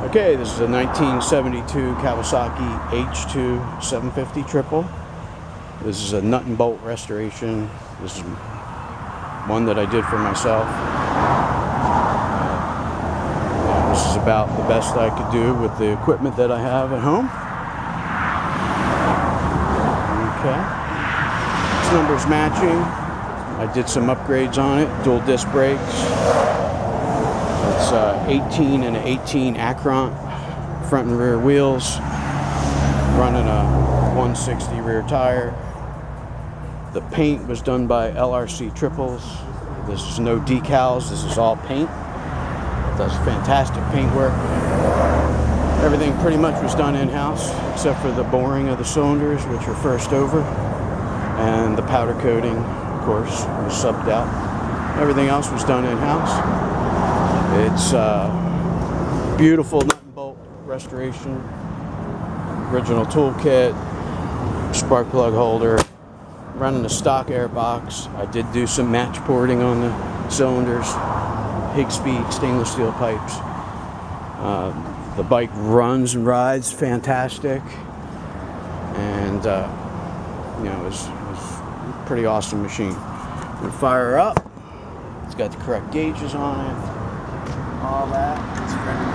Okay, this is a 1972 Kawasaki H2 750 triple. This is a nut and bolt restoration. This is one that I did for myself. This is about the best I could do with the equipment that I have at home. Okay. This number's matching. I did some upgrades on it. Dual disc brakes. It's 18 and 18 Acron front and rear wheels. Running a 160 rear tire. The paint was done by LRC Triples. This is no decals. This is all paint. It does fantastic paint work. Everything pretty much was done in-house, except for the boring of the cylinders, which are first over, and the powder coating, of course, was subbed out. Everything else was done in-house. It's beautiful nut and bolt restoration, original toolkit, spark plug holder, running a stock air box. I did do some match porting on the cylinders, Higg speed stainless steel pipes. The bike runs and rides fantastic, and it's a pretty awesome machine. I'm gonna fire her up. It's got the correct gauges on it, all that. It's ready